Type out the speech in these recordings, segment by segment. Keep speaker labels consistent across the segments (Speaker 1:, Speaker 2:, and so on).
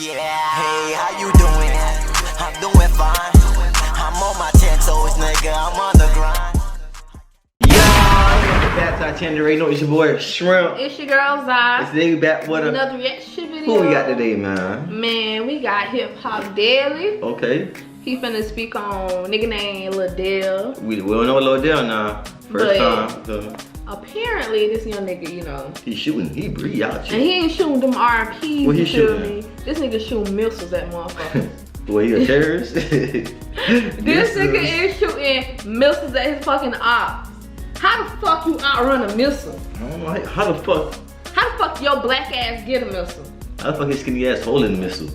Speaker 1: Yeah, hey, how you doing? I'm doing fine. I'm on my 10 toes, nigga. I'm on the grind.
Speaker 2: Back to our channel, you know it's your boy Shrimp.
Speaker 3: It's your girl Zai.
Speaker 2: Today we back with
Speaker 3: another reaction video.
Speaker 2: Who we got today, man?
Speaker 3: Man, we got Hip Hop Daily.
Speaker 2: Okay.
Speaker 3: He finna speak on nigga named Lil Dell.
Speaker 2: We don't know Lil Dale now. First time. So.
Speaker 3: Apparently, this young nigga, you know.
Speaker 2: He shooting. He breathe out.
Speaker 3: And he ain't shooting them RPs.
Speaker 2: What he shooting?
Speaker 3: This nigga shooting missiles at motherfuckers.
Speaker 2: Well, he a terrorist?
Speaker 3: This nigga is shooting missiles at his fucking Opps. How the fuck you outrun a missile?
Speaker 2: I don't know. How the fuck?
Speaker 3: How the fuck your black ass get a missile?
Speaker 2: How the fuck his skinny ass holding the missile?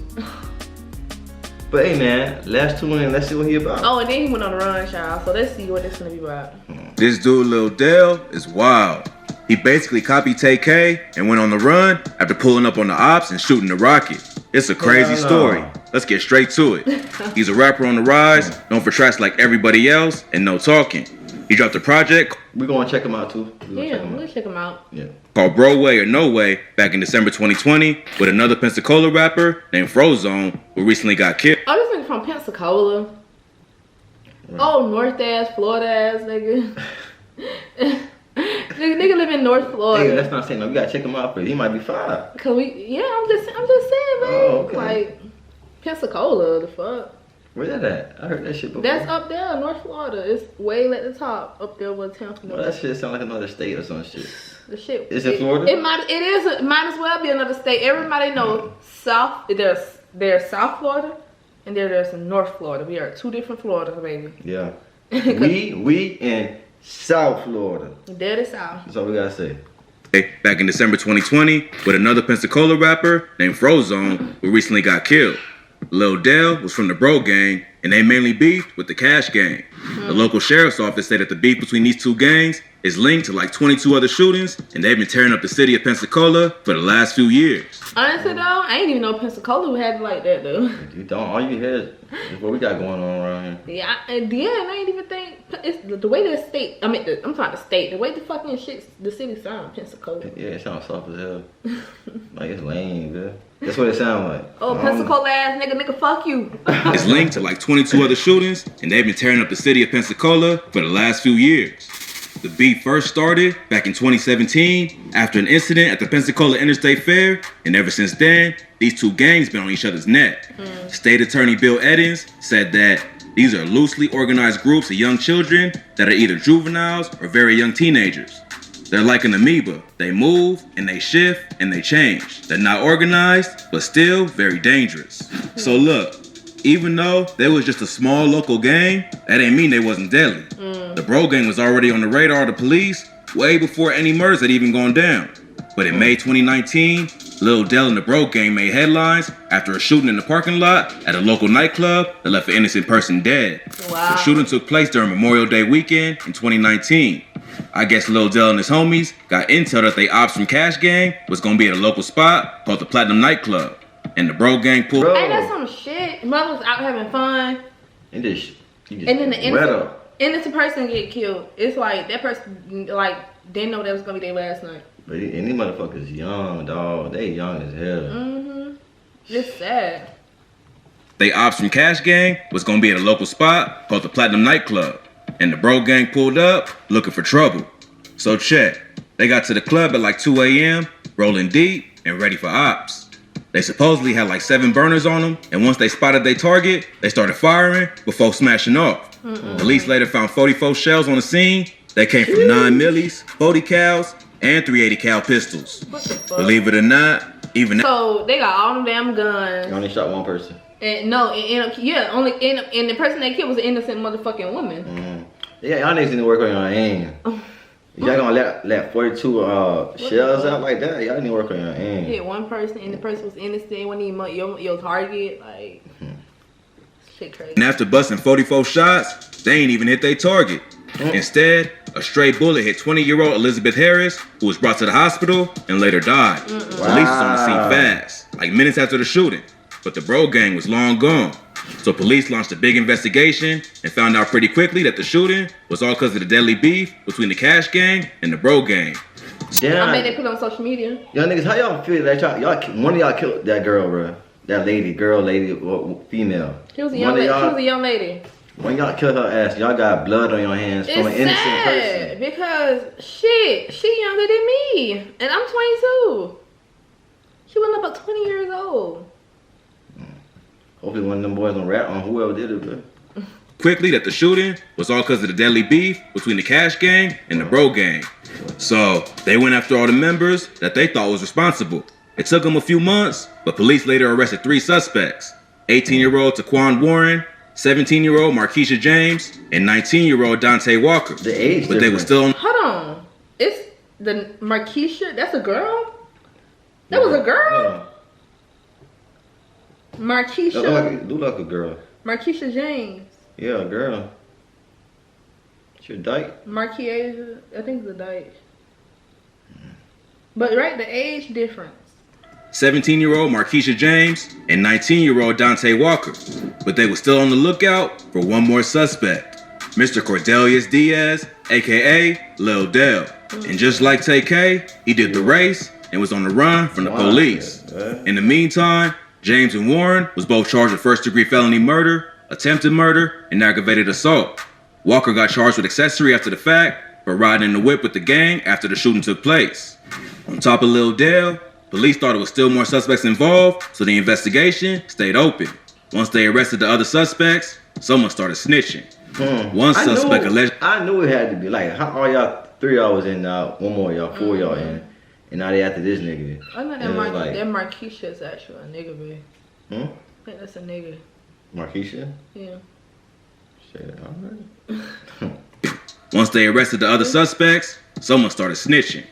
Speaker 2: But hey man, last two in, let's see what he about.
Speaker 3: Oh, and then he went on the run, child. So let's see what this gonna be about.
Speaker 4: This dude, Lil Dale, is wild. He basically copied TK and went on the run after pulling up on the Opps and shooting the rocket. It's a crazy story. Let's get straight to it. He's a rapper on the rise, known for tracks like Everybody Else and No Talking. He dropped a project.
Speaker 2: We're gonna check him out too.
Speaker 3: We'll check him out.
Speaker 2: Yeah.
Speaker 4: Called Bro Way or No Way back in December 2020 with another Pensacola rapper named Frozone who recently got killed.
Speaker 3: Oh, this nigga from Pensacola. Right. Oh, North ass, Florida ass nigga. nigga live in North Florida.
Speaker 2: Hey, that's not saying no. We gotta check him out first. He might be fine.
Speaker 3: Cause I'm just saying, man.
Speaker 2: Oh, okay.
Speaker 3: Like Pensacola, the fuck.
Speaker 2: Where's that at? I heard that shit before.
Speaker 3: That's up there, North Florida. It's way at the top, up there where Tampa.
Speaker 2: Well, that shit sound like another state or some shit.
Speaker 3: The shit.
Speaker 2: Is it Florida?
Speaker 3: It might as well be another state. Everybody knows South. There's South Florida, and there's North Florida. We are two different Floridas, baby.
Speaker 2: Yeah. we in South Florida.
Speaker 3: Dead is South.
Speaker 2: That's all we gotta say.
Speaker 4: Back in December 2020 with another Pensacola rapper named Frozone who recently got killed. Lil Dell was from the Bro Gang, and they mainly beefed with the Cash Gang. The local sheriff's office said that the beef between these two gangs is linked to like 22 other shootings, and they've been tearing up the city of Pensacola for the last few years.
Speaker 3: Honestly though, I ain't even know Pensacola had it like that though.
Speaker 2: You don't. All you hear is what we got going on around here.
Speaker 3: Yeah, and I ain't even think it's the way the state. I'm talking the state. The way the fucking the city sound, Pensacola.
Speaker 2: Yeah, it sounds soft as hell. Like it's lame, man. That's what it sounds like.
Speaker 3: Oh, Pensacola ass nigga, fuck you.
Speaker 4: It's linked to like 22 other shootings, and they've been tearing up the city of Pensacola for the last few years. The beef first started back in 2017 after an incident at the Pensacola Interstate Fair, and ever since then, these two gangs been on each other's neck. State Attorney Bill Eddins said that these are loosely organized groups of young children that are either juveniles or very young teenagers. They're like an amoeba. They move and they shift and they change. They're not organized, but still very dangerous. So look, even though they was just a small local gang, that ain't mean they wasn't deadly. The Bro Gang was already on the radar of the police way before any murders had even gone down. But in May 2019, Lil Dell and the Bro Gang made headlines after a shooting in the parking lot at a local nightclub that left an innocent person dead.
Speaker 3: Wow.
Speaker 4: The shooting took place during Memorial Day weekend in 2019. I guess Lil Dell and his homies got intel that they Opps from Cash Gang was gonna be at a local spot called the Platinum Nightclub. And the Bro Gang pulled.
Speaker 3: Ain't that some shit? Mother's out having fun.
Speaker 2: And then the
Speaker 3: innocent person get killed. It's like that person like didn't know that was gonna be their last night.
Speaker 2: But and these motherfuckers young, dog. They young as hell.
Speaker 3: It's sad.
Speaker 4: They Opps from Cash Gang was gonna be at a local spot called the Platinum Nightclub. And the Bro Gang pulled up looking for trouble. So check. They got to the club at like 2 a.m., rolling deep and ready for Opps. They supposedly had like 7 burners on them, and once they spotted their target, they started firing before smashing off. Police later found 44 shells on the scene. They came from 9 millis, 40 cals, and 380 cal pistols.
Speaker 3: What the fuck?
Speaker 4: Believe it or not, even
Speaker 3: so they got all them damn guns.
Speaker 2: They only shot one person.
Speaker 3: And no, and the person they killed was an innocent motherfucking woman.
Speaker 2: Yeah, y'all niggas need to work on your aim. Y'all gonna let 42 shells out like that? Y'all need to work on your aim.
Speaker 3: Yeah, one person, and the person was innocent. When your target, like shit crazy.
Speaker 4: And after busting 44 shots, they ain't even hit their target. Instead, a stray bullet hit 20-year-old Elizabeth Harris, who was brought to the hospital and later died. Police was on the scene fast, like minutes after the shooting, but the Bro Gang was long gone. So police launched a big investigation and found out pretty quickly that the shooting was all because of the deadly beef between the Cash Gang and the Bro Gang.
Speaker 3: Yeah. I mean, they put it on social media.
Speaker 2: Y'all niggas, how y'all feel that one of y'all killed that girl, bro? that lady, girl, lady, or female.
Speaker 3: She was a young lady. She was a young lady.
Speaker 2: When y'all kill her ass, y'all got blood on your hands from an innocent person.
Speaker 3: Because shit, she younger than me, and I'm 22. She went about 20 years old.
Speaker 2: Hopefully one of them boys don't rat on whoever did it, bro.
Speaker 4: Quickly that the shooting was all because of the deadly beef between the Cash Gang and the Bro Gang. So they went after all the members that they thought was responsible. It took them a few months, but police later arrested 3 suspects: 18-year-old Taquan Warren, 17-year-old Markeisha James, and 19-year-old Dante Walker.
Speaker 2: The age
Speaker 4: but they were still on.
Speaker 3: Hold on, it's the Markeisha. That's a girl. That was a girl. Markeisha.
Speaker 2: Look like a girl.
Speaker 3: Markeisha James.
Speaker 2: Yeah, a girl. She a dyke.
Speaker 3: Markeisha, I think it's a dyke. But right, the age difference.
Speaker 4: 17-year-old Markeisha James and 19-year-old Dante Walker, but they were still on the lookout for one more suspect, Mr. Cordelius Diaz, aka Lil Dell. And just like TK, he did the race and was on the run from the police. In the meantime, James and Warren was both charged with first-degree felony murder, attempted murder, and aggravated assault. Walker got charged with accessory after the fact for riding in the whip with the gang after the shooting took place. On top of Lil Dale, police thought there was still more suspects involved, so the investigation stayed open. Once they arrested the other suspects, someone started snitching. One suspect alleged.
Speaker 2: I knew it had to be like, how all y'all 3 y'all was in now, one more y'all, 4 y'all in, and now they after this nigga.
Speaker 3: I know that Markeisha is actually a nigga, babe. I think that's a nigga.
Speaker 2: Markeisha?
Speaker 3: Yeah.
Speaker 2: Shit, alright.
Speaker 4: Once they arrested the other suspects, someone started snitching.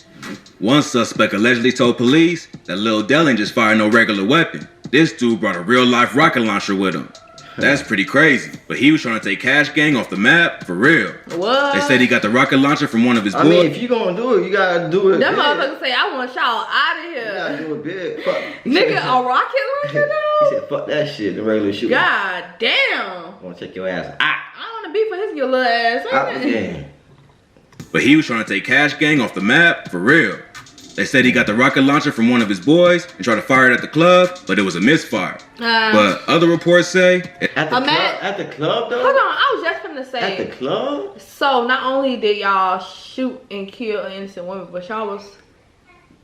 Speaker 4: One suspect allegedly told police that Lil Dell ain't just fired no regular weapon. This dude brought a real-life rocket launcher with him. That's pretty crazy, but he was trying to take Cash Gang off the map for real.
Speaker 3: What?
Speaker 4: They said he got the rocket launcher from one of his boys.
Speaker 2: I mean, if you gonna do it, you gotta do it.
Speaker 3: That motherfucker say, I want y'all out of here.
Speaker 2: You gotta do it big. Fuck.
Speaker 3: Nigga, a rocket launcher though?
Speaker 2: He said, fuck that shit, the regular shooting.
Speaker 3: God damn.
Speaker 2: I'm gonna take your ass.
Speaker 3: I wanna be for his little ass.
Speaker 2: Yeah.
Speaker 4: But he was trying to take Cash Gang off the map for real. They said he got the rocket launcher from one of his boys and tried to fire it at the club, but it was a misfire. But other reports say...
Speaker 2: At the club though?
Speaker 3: Hold on, I was just finna say...
Speaker 2: At the club?
Speaker 3: So not only did y'all shoot and kill an innocent woman, but y'all was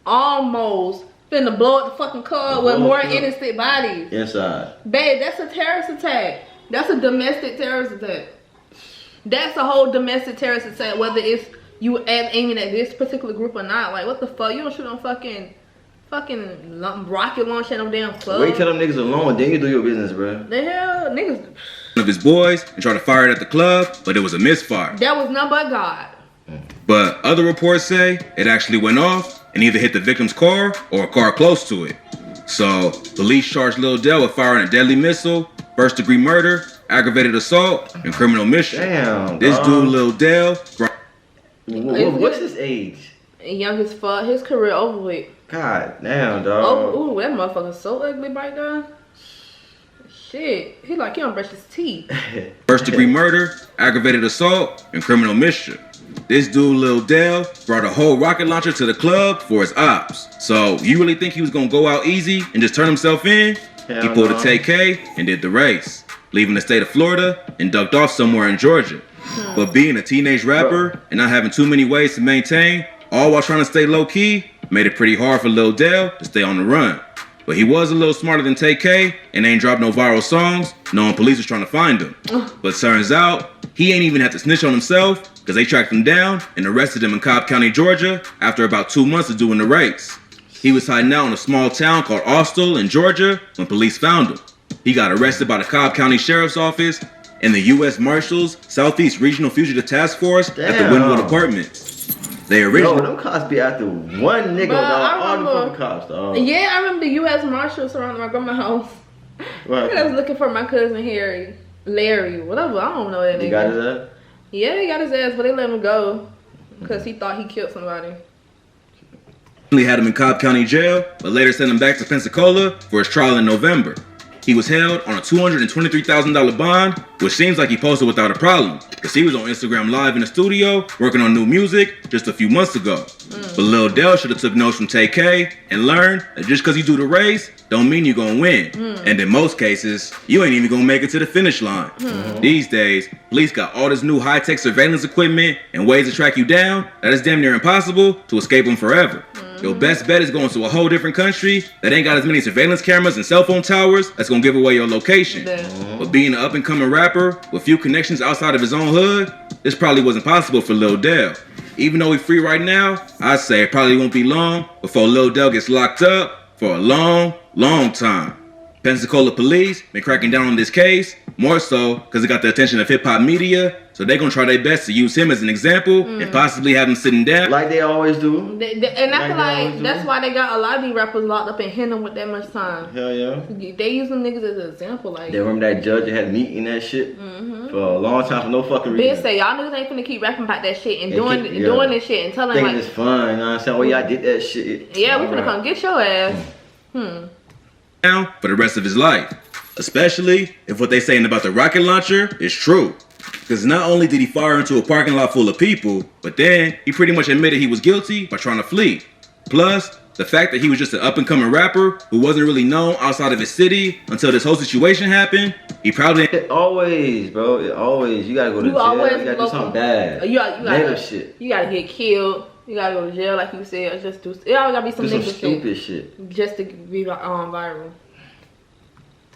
Speaker 3: almost finna blow up the fucking club with more innocent bodies.
Speaker 2: Inside.
Speaker 3: Babe, that's a terrorist attack. That's a domestic terrorist attack. That's a whole domestic terrorist attack, whether it's you aiming at this particular group or not. Like, what the fuck? You don't shoot on fucking rocket launch at them damn club.
Speaker 2: Wait till them niggas alone, then you do your business, bro.
Speaker 3: The hell, niggas.
Speaker 4: One of his boys and tried to fire it at the club, but it was a misfire.
Speaker 3: That was none but God.
Speaker 4: But other reports say it actually went off and either hit the victim's car or a car close to it. So police charged Lil Dell with firing a deadly missile, first-degree murder, aggravated assault, and criminal mischief.
Speaker 2: Damn,
Speaker 4: this dude Lil Dell.
Speaker 2: What's his age?
Speaker 3: Young as fuck. His career over with.
Speaker 2: God damn, dog.
Speaker 3: Oh, ooh, that motherfucker's so ugly right there. Shit. He like he don't brush his teeth.
Speaker 4: First-degree murder, aggravated assault, and criminal mischief. This dude Lil Dell brought a whole rocket launcher to the club for his ops. So you really think he was gonna go out easy and just turn himself in? He pulled a TK and did the race, leaving the state of Florida and ducked off somewhere in Georgia. But being a teenage rapper and not having too many ways to maintain, all while trying to stay low-key, made it pretty hard for Lil Dale to stay on the run. But he was a little smarter than TK and ain't dropped no viral songs, knowing police was trying to find him. But turns out, he ain't even have to snitch on himself because they tracked him down and arrested him in Cobb County, Georgia after about 2 months of doing the race. He was hiding out in a small town called Austell in Georgia when police found him. He got arrested by the Cobb County Sheriff's Office and the U.S. Marshals Southeast Regional Fugitive Task Force at the Wynwood Apartments. They originally...
Speaker 2: Yo, them cops be after one nigga, dog. All the fucking cops, dog.
Speaker 3: Yeah, I remember the U.S. Marshals surrounding my grandma's house.
Speaker 2: Right.
Speaker 3: I was looking for my cousin Larry, whatever. I don't know that nigga.
Speaker 2: He got his ass?
Speaker 3: Yeah, he got his ass, but they let him go because he thought he killed somebody.
Speaker 4: Had him in Cobb County Jail, but later sent him back to Pensacola for his trial in November. He was held on a $223,000 bond, which seems like he posted without a problem. because he was on Instagram Live in the studio working on new music just a few months ago. But Lil Dell should have took notes from TK and learned that just because you do the race don't mean you're gonna win. And in most cases, you ain't even gonna make it to the finish line. These days, police got all this new high-tech surveillance equipment and ways to track you down that it's damn near impossible to escape them forever. Your best bet is going to a whole different country that ain't got as many surveillance cameras and cell phone towers that's gonna give away your location. But being an up-and-coming rapper with few connections outside of his own hood, this probably wasn't possible for Lil Dale. Even though he's free right now, I'd say it probably won't be long before Lil Dale gets locked up for a long, long time. Pensacola police been cracking down on this case, more so because it got the attention of hip-hop media, so they're gonna try their best to use him as an example and possibly have him sitting down.
Speaker 2: Like they always do.
Speaker 3: And I feel like that's why they got a lot of these rappers locked up and hitting them with that much time.
Speaker 2: Hell yeah.
Speaker 3: They use them niggas as an example. Like,
Speaker 2: They remember that judge that had meat in that shit for a long time for no fucking reason.
Speaker 3: bitch say y'all niggas ain't finna keep rapping about that shit and
Speaker 2: They
Speaker 3: doing this shit and telling
Speaker 2: Thinking
Speaker 3: like,
Speaker 2: it's fun, you know what I'm saying? Oh yeah, I did that shit.
Speaker 3: yeah, we finna come get your ass.
Speaker 4: Down for the rest of his life, especially if what they saying about the rocket launcher is true. Because not only did he fire into a parking lot full of people, but then he pretty much admitted he was guilty by trying to flee. Plus, the fact that he was just an up-and-coming rapper who wasn't really known outside of his city until this whole situation happened, he probably...
Speaker 2: It always, bro. It always. You gotta go to
Speaker 3: You
Speaker 2: jail.
Speaker 3: always
Speaker 2: You gotta do
Speaker 3: go-
Speaker 2: something bad.
Speaker 3: You gotta
Speaker 2: Negative shit.
Speaker 3: You gotta get killed. You gotta go to jail, like you said. Or just do. It always gotta be some
Speaker 2: Do some
Speaker 3: nigga
Speaker 2: stupid
Speaker 3: shit
Speaker 2: shit.
Speaker 3: just to be viral.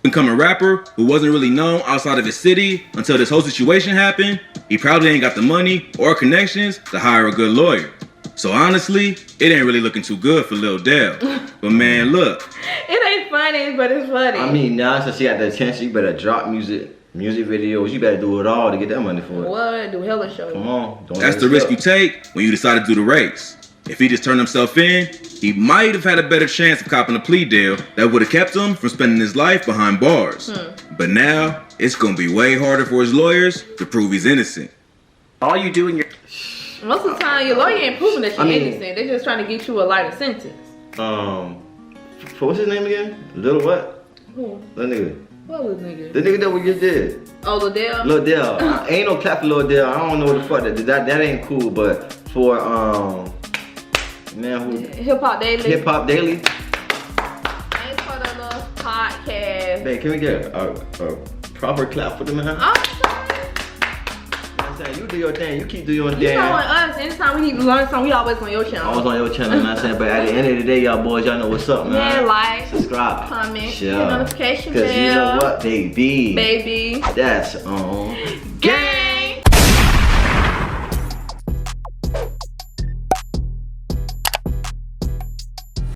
Speaker 4: Become a rapper who wasn't really known outside of his city until this whole situation happened, he probably ain't got the money or connections to hire a good lawyer. So honestly, it ain't really looking too good for Lil Dale. But man, look.
Speaker 3: It ain't funny, but it's funny.
Speaker 2: I mean, now since she got the attention, you better drop music videos. You better do it all to get that money for it.
Speaker 3: What? Do hella show.
Speaker 2: Come on. Don't
Speaker 4: That's
Speaker 2: let
Speaker 4: the
Speaker 2: it
Speaker 4: risk
Speaker 2: go.
Speaker 4: you take when you decide to do the race. If he just turned himself in, he might have had a better chance of copping a plea deal that would have kept him from spending his life behind bars. But now, it's gonna be way harder for his lawyers to prove he's innocent.
Speaker 2: All you do in your...
Speaker 3: Most of the time, your lawyer ain't proving that you're
Speaker 2: I mean-
Speaker 3: innocent. They just trying to get you a lighter sentence.
Speaker 2: What's his name again? Lil what?
Speaker 3: Who?
Speaker 2: That nigga.
Speaker 3: What was nigga?
Speaker 2: The nigga that we just did.
Speaker 3: Oh, Lil Dale?
Speaker 2: Lil Dell. Ain't no clap for Lil Dell. I don't know what the fuck that ain't cool, but for man who
Speaker 3: Hip Hop Daily.
Speaker 2: Hip Hop Daily.
Speaker 3: Ain't for the little podcast.
Speaker 2: Man, can we get a proper clap for the man?
Speaker 3: I'm sorry.
Speaker 2: I'm saying, you do your thing, you keep doing your
Speaker 3: You
Speaker 2: thing.
Speaker 3: know what, us, anytime we need to learn something, we always on your
Speaker 2: I
Speaker 3: channel.
Speaker 2: was on your channel, you know what I'm saying? But at the end of the day, y'all boys, y'all know what's up, man.
Speaker 3: Yeah, like,
Speaker 2: subscribe,
Speaker 3: comment,
Speaker 2: share,
Speaker 3: hit notification
Speaker 2: cause you know
Speaker 3: bell.
Speaker 2: what, baby?
Speaker 3: Baby.
Speaker 2: That's on
Speaker 3: Gang.